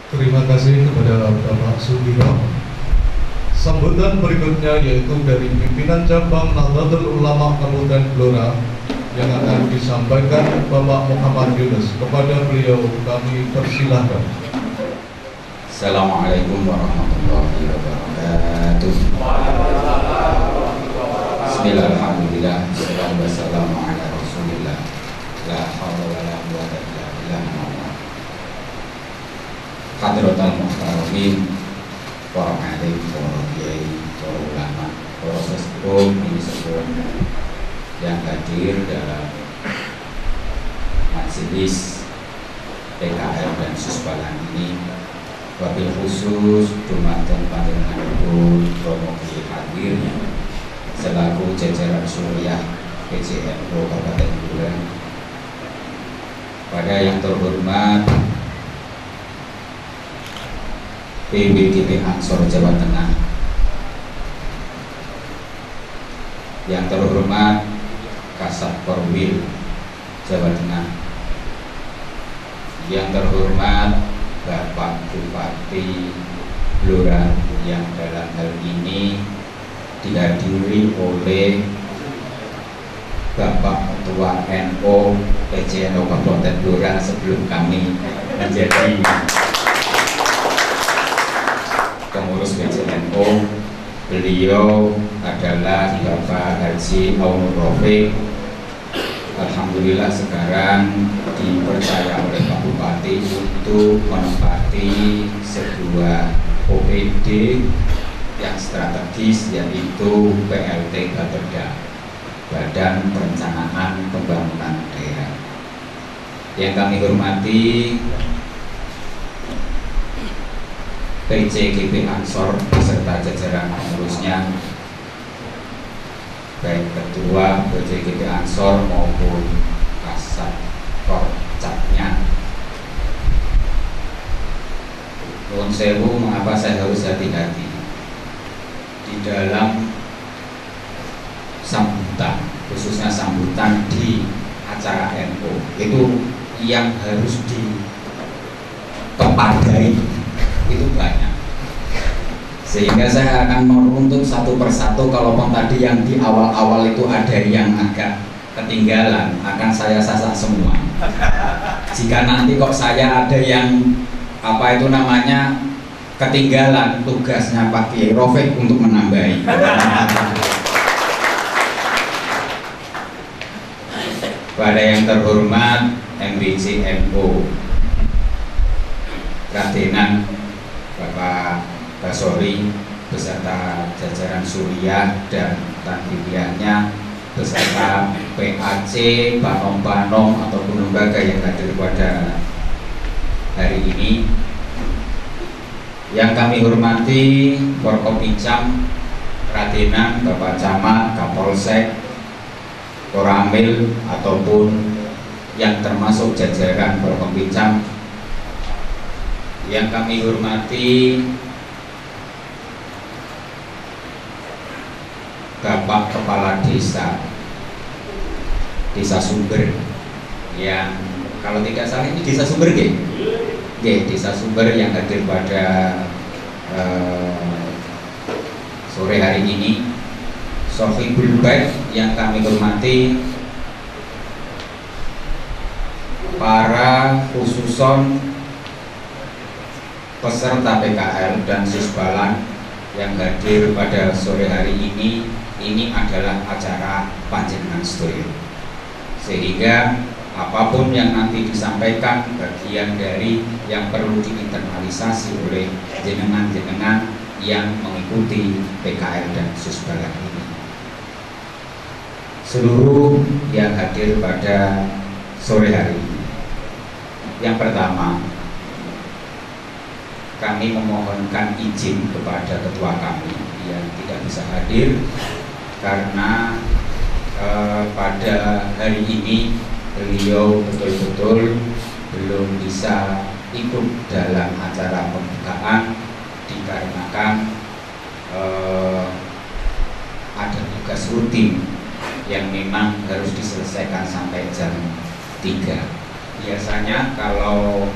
Terima kasih kepada Bapak Sudiro. Sambutan berikutnya yaitu dari pimpinan cabang Nahdlatul Ulama Kabupaten Blora yang akan disampaikan Bapak Muhammad Yunus. Kepada beliau kami persilahkan. Assalamualaikum warahmatullahi wabarakatuh. Bismillahirrahmanirrahim. Wassalamu ala rasulillah. La haula wa la quwwata illa billah. Hadratul muhtaramin, para alim, para kiai, para ulama, para sesepuh, ini sepuh yang hadir dalam majelis PKL dan Susbalan ini, wabil khusus dumateng panjenenganipun Romo Kiai hadir selaku jajaran Suriah PCNU Kabupaten Blora. Pada yang terhormat PBGP Ansor Jawa Tengah, yang terhormat Kasat Korwil Jawa Tengah, yang terhormat Bapak Bupati Blora yang dalam hal ini dihadiri oleh Bapak Ketua NU PCNU Kabupaten Blora sebelum kami menjadi pengurus PCNU. Beliau adalah Bapak Haji Aunur Rafiq. Alhamdulillah sekarang dipercaya oleh Pak Bupati untuk menempati sebuah OPD yang strategis, yaitu PLT Bapeda, Badan Perencanaan Pembangunan Daerah. Yang kami hormati PCGP Ansor beserta jajaran pengurusnya, baik ketua PCGP Ansor maupun kasat korcapnya. Nuwun sewu, mengapa saya harus hati-hati di dalam sambutan, khususnya sambutan di acara NU itu yang harus ditepadai itu banyak, sehingga saya akan meruntut satu persatu. Kalaupun tadi yang di awal-awal itu ada yang agak ketinggalan, akan saya sasak semua. Jika nanti kok saya ada yang ketinggalan, tugasnya Pak Kiai Rafiq untuk menambahi. Pada yang terhormat MBC NU Radenan Bapak Basori beserta jajaran Suriah dan tanfidiahnya beserta PAC, Banom-Banom ataupun lembaga yang hadir pada hari ini. Yang kami hormati Forkopimcam Radenan, Bapak Camat, Kapolsek, Koramil ataupun yang termasuk jajaran Forkopimcam. Yang kami hormati Bapak Kepala Desa Sumber, yang kalau tidak salah ini Desa Sumber Desa Sumber yang hadir pada sore hari ini. Sohibul Bait yang kami hormati para khususon peserta PKL dan Susbalan yang hadir pada sore hari ini adalah acara panjenengan sedaya, sehingga apapun yang nanti disampaikan bagian dari yang perlu diinternalisasi oleh jenengan-jenengan yang mengikuti PKL dan Susbalan ini. Seluruh yang hadir pada sore hari ini, yang pertama, kami memohonkan izin kepada ketua kami yang tidak bisa hadir karena pada hari ini beliau betul-betul belum bisa ikut dalam acara pembukaan dikarenakan ada tugas rutin yang memang harus diselesaikan sampai jam 3. Biasanya kalau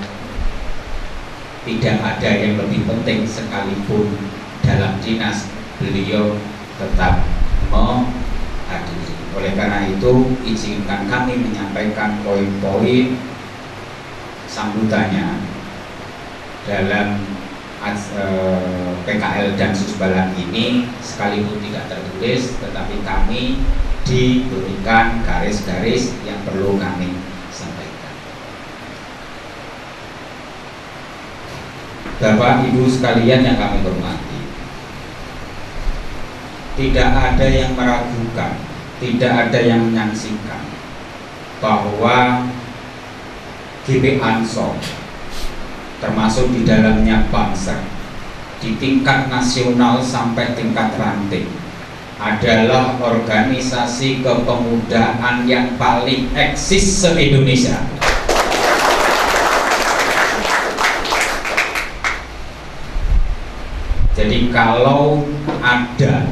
tidak ada yang lebih penting, sekalipun dalam dinas beliau tetap menghadiri. Oleh karena itu, izinkan kami menyampaikan poin-poin sambutannya dalam PKL dan Susbalan ini, sekalipun tidak tertulis, tetapi kami diberikan garis-garis yang perlu kami sampaikan. Bapak Ibu sekalian yang kami hormati, tidak ada yang meragukan, tidak ada yang menyaksikan bahwa GP Ansor, termasuk di dalamnya Banser, di tingkat nasional sampai tingkat ranting, adalah organisasi kepemudaan yang paling eksis se-Indonesia. Jadi kalau ada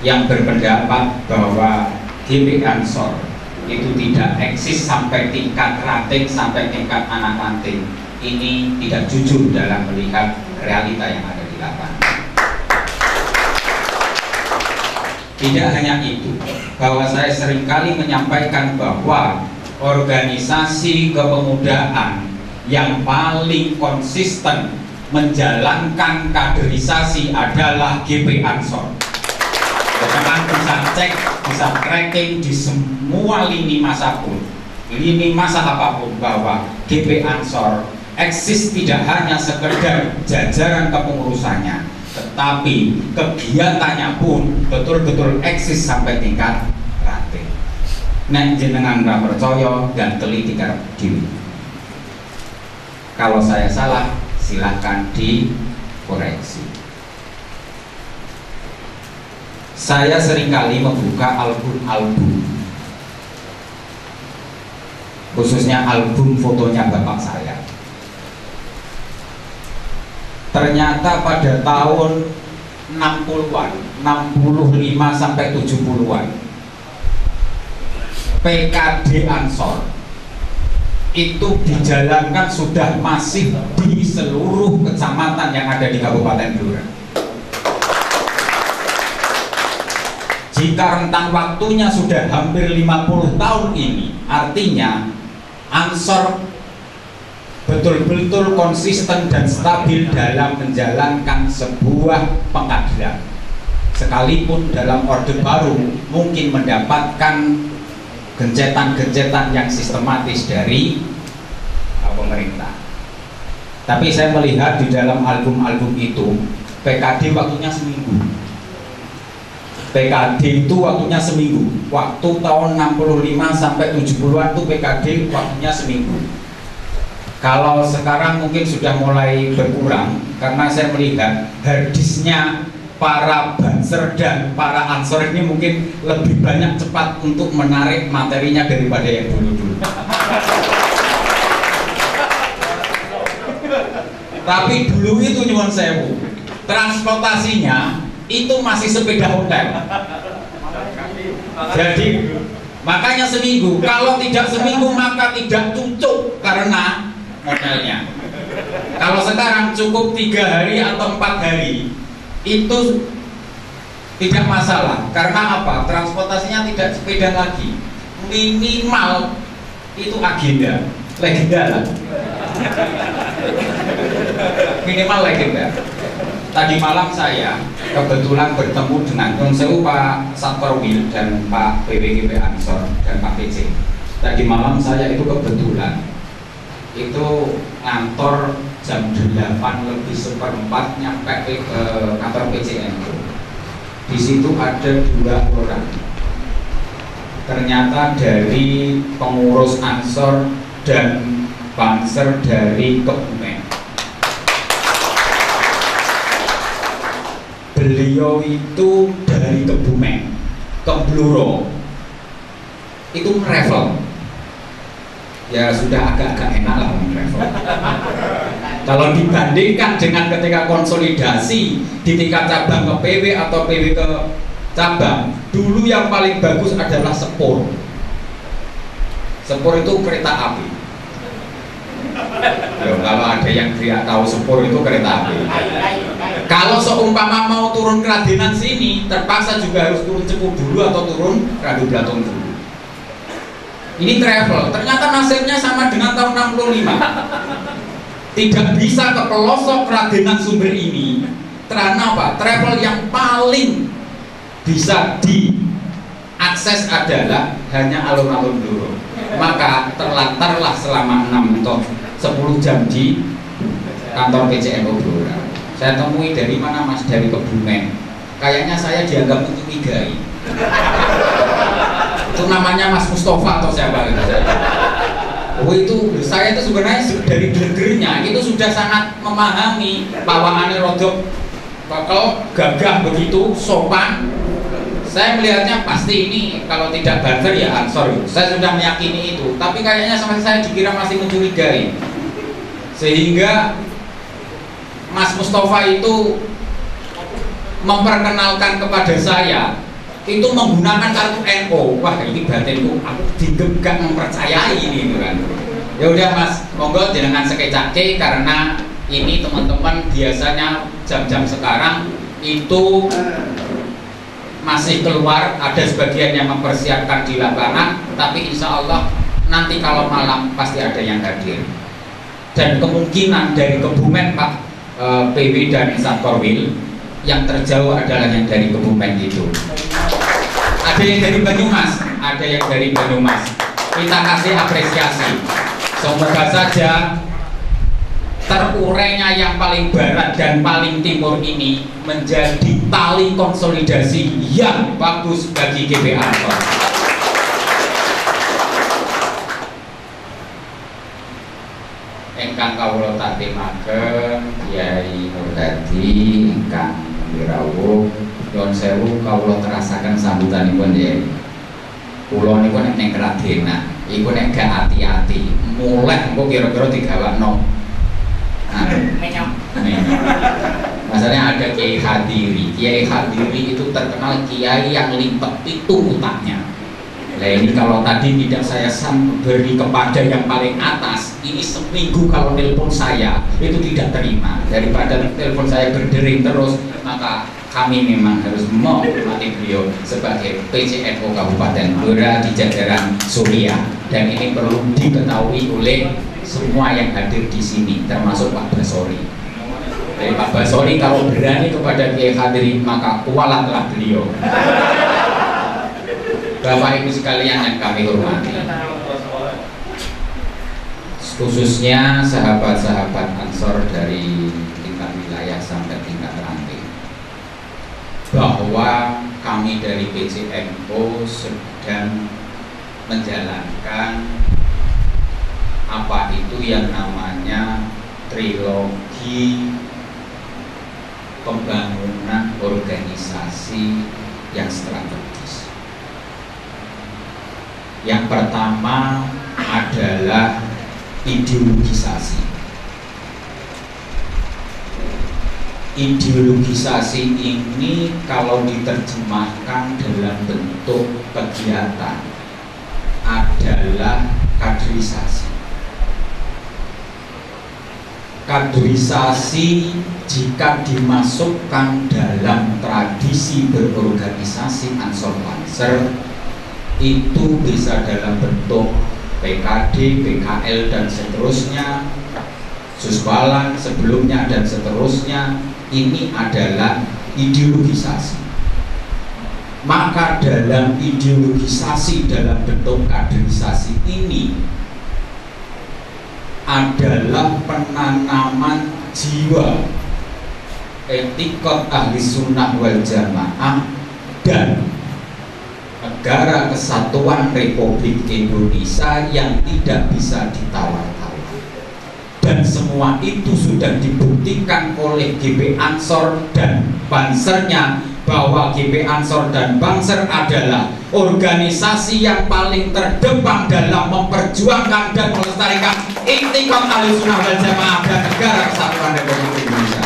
yang berpendapat bahwa GP Ansor itu tidak eksis sampai tingkat ranting, sampai tingkat anak ranting, ini tidak jujur dalam melihat realita yang ada di lapangan. Tidak hanya itu, bahwa saya seringkali menyampaikan bahwa organisasi kepemudaan yang paling konsisten menjalankan kaderisasi adalah GP Ansor. Teman-teman bisa cek, bisa tracking di semua lini masa pun, lini masa apapun, bahwa GP Ansor eksis tidak hanya sekedar jajaran kepengurusannya, tetapi kegiatannya pun betul-betul eksis sampai tingkat ranting. Nek jenengan ra percaya dan teliti karep dhewe. Kalau saya salah, silahkan dikoreksi. Saya seringkali membuka album-album, khususnya album fotonya bapak saya. Ternyata pada tahun 60-an, 65 sampai 70-an, PKD Ansor itu dijalankan sudah masif di seluruh kecamatan yang ada di Kabupaten Blora. Jika rentang waktunya sudah hampir 50 tahun ini, artinya Ansor betul-betul konsisten dan stabil dalam menjalankan sebuah pengadilan. Sekalipun dalam Orde Baru mungkin mendapatkan gencetan-gencetan yang sistematis dari pemerintah. Tapi saya melihat di dalam album-album itu, PKD waktunya seminggu. PKD itu waktunya seminggu. Waktu tahun 65 sampai 70-an itu PKD waktunya seminggu. Kalau sekarang mungkin sudah mulai berkurang, karena saya melihat harddisknya para Banser dan para Ansor ini mungkin lebih banyak cepat untuk menarik materinya daripada yang dulu-dulu. Tapi dulu itu nyuwun sewu, transportasinya itu masih sepeda hotel. Jadi makanya seminggu, kalau tidak seminggu maka tidak cucuk karena modelnya. Kalau sekarang cukup 3 hari atau 4 hari, itu tidak masalah. Karena apa? Transportasinya tidak sepeda lagi. Minimal itu agenda, legenda lah. Minimal legenda. Tadi malam saya kebetulan bertemu dengan Konsewu Pak Satkorwil dan Pak PWGP Ansor dan Pak PC. Tadi malam saya itu kebetulan itu ngantor jam 8:04 nyampe ke kantor PCN. Di situ ada 2 orang. Ternyata dari pengurus Ansor dan Banser dari Kebumen. Beliau itu dari Kebumen ke Blora itu travel. Ya sudah agak-agak enak lah travel. Kalau dibandingkan dengan ketika konsolidasi di tingkat cabang ke PW atau PW ke cabang, dulu yang paling bagus adalah Sepur. Sepur itu kereta api. Loh, kalau ada yang tidak tahu sepur itu kereta api. Kalau seumpama mau turun Keradenan sini, terpaksa juga harus turun Cepu dulu atau turun Randu Blatung dulu. Ini travel, ternyata nasibnya sama dengan tahun 65. Tidak bisa ke pelosok Keradenan Sumber ini. Karena apa? Travel yang paling bisa diakses adalah hanya alun-alun dulu. Maka terlantarlah selama 6 atau 10 jam di kantor PCNO Blora. Saya temui dari mana Mas? Dari Kebumen. Kayaknya saya dianggap mencurigai. Itu namanya Mas Mustafa atau siapa gitu. Oh itu, saya itu sebenarnya dari gelegernya itu sudah sangat memahami pawangannya rodok bakal gagah begitu, sopan. Saya melihatnya pasti ini kalau tidak banter ya Ansor. Saya sudah meyakini itu, tapi kayaknya sama saya dikira masih mencurigai. Sehingga Mas Mustafa itu memperkenalkan kepada saya itu menggunakan kartu NO. Wah ini batinku, aku digegak mempercayai ini kan. Ya udah Mas, monggo jenengan sekecake karena ini teman-teman biasanya jam-jam sekarang itu masih keluar, ada sebagian yang mempersiapkan di lapangan, tapi insya Allah nanti kalau malam pasti ada yang hadir. Dan kemungkinan dari Kebumen Pak PW dan Satkorwil yang terjauh adalah yang dari Kebumen itu. Ada yang dari Banyumas, ada yang dari Banyumas. Kita kasih apresiasi. Semoga saja terurainya yang paling barat dan paling timur ini menjadi tali konsolidasi yang bagus bagi GB Ansor. Ingkang kawula tatimaken Kyai Nur Hadi ingkang wirawuh nyuwun sewu kawula terasaken sambutanipun Kyai. Kula niku nek ning Keradenan iku nek gak ati-ati mulai engko kira-kira digawakno menyok. Masalahnya ada Kiai Hadiri. Kiai Hadiri itu terkenal kiai yang limpet itu utangnya. Nah ini kalau tadi tidak saya beri kepada yang paling atas, ini seminggu kalau telepon saya itu tidak terima. Daripada telepon saya berdering terus, maka kami memang harus menghormati beliau sebagai PCNO Kabupaten Blora di jajaran Surya. Dan ini perlu diketahui oleh semua yang hadir di sini, termasuk Pak Basori. Dari Pak Basori kalau berani kepada Kiai Hadiri, maka kualatlah beliau. Bapak Ibu sekalian yang kami hormati, khususnya sahabat-sahabat Ansor dari tingkat wilayah sampai tingkat ranting, bahwa kami dari PCNO sedang menjalankan apa itu yang namanya trilogi pembangunan organisasi yang strategis. Yang pertama adalah ideologisasi. Ideologisasi ini kalau diterjemahkan dalam bentuk kegiatan adalah kaderisasi. Kaderisasi jika dimasukkan dalam tradisi berorganisasi Ansor Banser itu bisa dalam bentuk PKD, PKL dan seterusnya, Susbalan sebelumnya dan seterusnya. Ini adalah ideologisasi. Maka dalam ideologisasi dalam bentuk kaderisasi ini adalah penanaman jiwa etikot ahli sunnah wal jamaah dan negara kesatuan Republik Indonesia yang tidak bisa ditawar-tawar. Dan semua itu sudah dibuktikan oleh GB Ansor dan Bansernya, bahwa GB Ansor dan Banser adalah organisasi yang paling terdepan dalam memperjuangkan dan melestarikan intikam Ahlussunnah wal Jamaah dan negara kesatuan Republik Indonesia.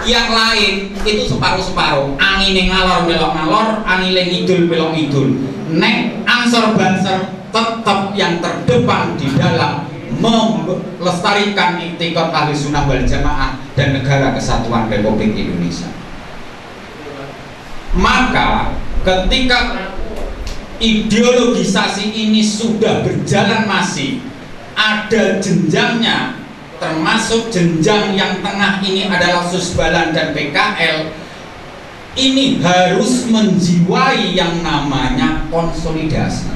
Yang lain itu separuh-separuh, angin ngalor melok ngalor, angin ngidul melok ngidul. Nek Ansor Banser tetap yang terdepan di dalam melestarikan i'tiqad Ahlussunnah wal Jamaah dan Negara Kesatuan Republik Indonesia. Maka ketika ideologisasi ini sudah berjalan masif, ada jenjangnya, termasuk jenjang yang tengah ini adalah Susbalan dan PKL, ini harus menjiwai yang namanya konsolidasi.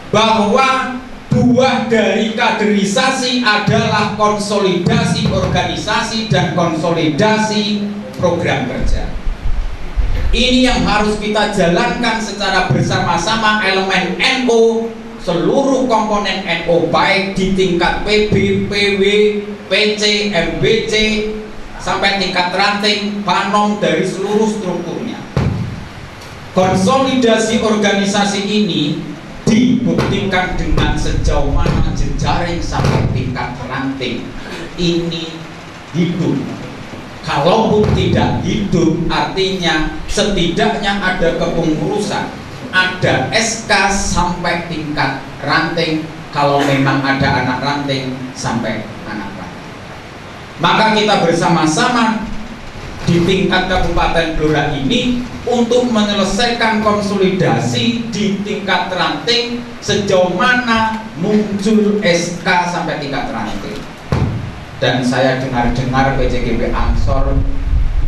Bahwa buah dari kaderisasi adalah konsolidasi organisasi dan konsolidasi program kerja. Ini yang harus kita jalankan secara bersama-sama elemen NU, seluruh komponen NU, baik di tingkat PB, PW, PC, MBC, sampai tingkat ranting, panom dari seluruh strukturnya. Konsolidasi organisasi ini dibuktikan dengan sejauh mana jejaring sampai tingkat ranting ini hidup. Kalaupun tidak hidup, artinya setidaknya ada kepengurusan, ada SK sampai tingkat ranting. Kalau memang ada anak ranting sampai anak ranting, maka kita bersama-sama di tingkat Kabupaten Blora ini untuk menyelesaikan konsolidasi di tingkat ranting sejauh mana muncul SK sampai tingkat ranting. Dan saya dengar-dengar PCGP Ansor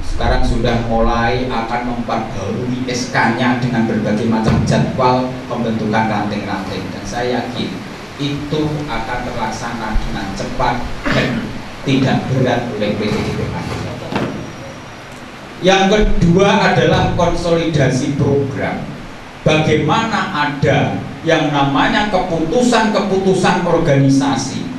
sekarang sudah mulai akan memperbarui SK-nya dengan berbagai macam jadwal pembentukan ranting-ranting, dan saya yakin itu akan terlaksana dengan cepat dan tidak berat oleh PCGP Ansor. Yang kedua adalah konsolidasi program. Bagaimana ada yang namanya keputusan-keputusan organisasi.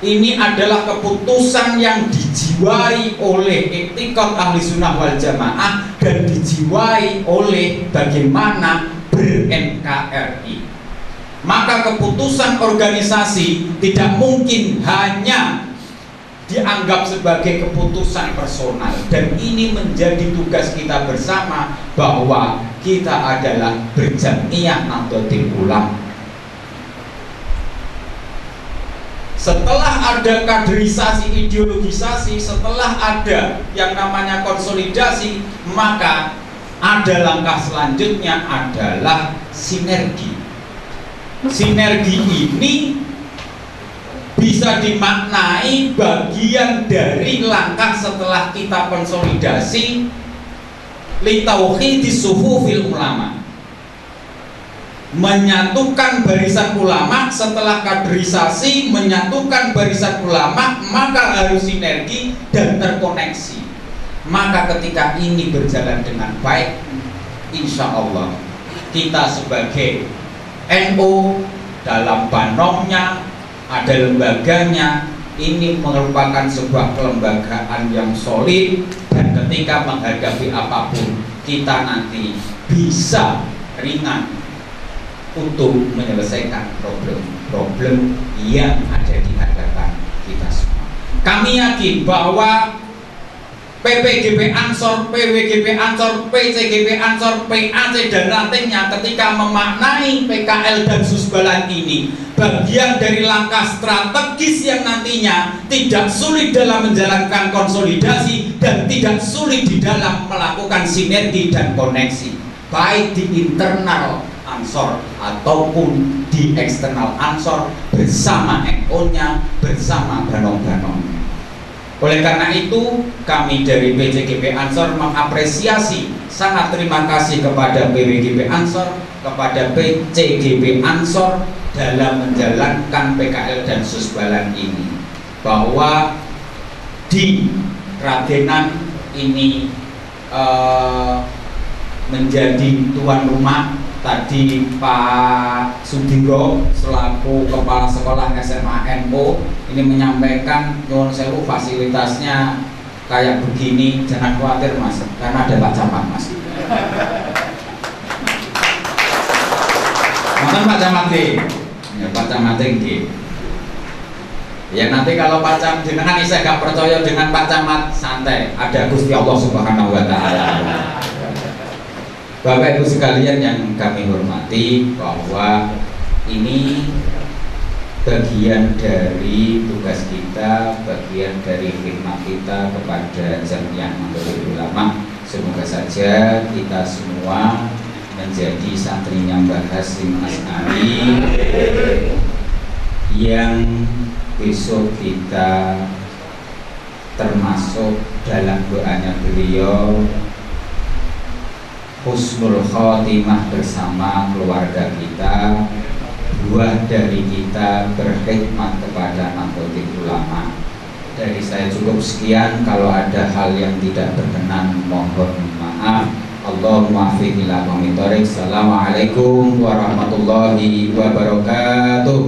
Ini adalah keputusan yang dijiwai oleh i'tiqad Ahlussunnah wal Jamaah dan dijiwai oleh bagaimana ber-NKRI. Maka keputusan organisasi tidak mungkin hanya dianggap sebagai keputusan personal, dan ini menjadi tugas kita bersama bahwa kita adalah berjamiah Nahdlatul Ulama. Setelah ada kaderisasi, ideologisasi, setelah ada yang namanya konsolidasi, maka ada langkah selanjutnya adalah sinergi. Sinergi ini bisa dimaknai bagian dari langkah setelah kita konsolidasi li tauhidis sufufil ulama, menyatukan barisan ulama. Setelah kaderisasi menyatukan barisan ulama, maka harus sinergi dan terkoneksi. Maka ketika ini berjalan dengan baik, insya Allah kita sebagai NU dalam banomnya, ada lembaganya, ini merupakan sebuah kelembagaan yang solid, dan ketika menghadapi apapun kita nanti bisa ringan untuk menyelesaikan problem-problem yang ada di hadapan kita semua. Kami yakin bahwa PPGP Ansor, PWGP Ansor, PCGP Ansor, PAC dan rantingnya ketika memaknai PKL dan Susbalan ini bagian dari langkah strategis yang nantinya tidak sulit dalam menjalankan konsolidasi dan tidak sulit di dalam melakukan sinergi dan koneksi, baik di internal Ansor ataupun di eksternal Ansor bersama NU-nya, bersama banom-banomnya. Oleh karena itu, kami dari PCGP Ansor mengapresiasi, sangat terima kasih kepada PWGP Ansor, kepada PCGP Ansor dalam menjalankan PKL dan Susbalan ini, bahwa di Radenan ini menjadi tuan rumah. Tadi Pak Sudiro selaku Kepala Sekolah SMA NU ini menyampaikan, nyuwun sewu fasilitasnya kayak begini, jangan khawatir Mas, karena ada Pak Camat Mas. Mana Pak Camat ya, Pak Camat ya, nanti kalau Pak Camat jenengan saya gak percaya dengan Pak Camat, santai, ada Gusti Allah Subhanahu wa Ta'ala. Bapak Ibu sekalian yang kami hormati, bahwa ini bagian dari tugas kita, bagian dari khidmat kita kepada Jamiah Nahdlatul Ulama. Semoga saja kita semua menjadi santrinya Mbah Hasyim As'ari yang besok kita termasuk dalam doanya beliau husnul khotimah bersama keluarga kita, buah dari kita berkhidmat kepada Nahdlatul Ulama. Dari saya cukup sekian, kalau ada hal yang tidak berkenan mohon maaf. Allahumma afiq ila qawmi thoriq. Assalamualaikum warahmatullahi wabarakatuh.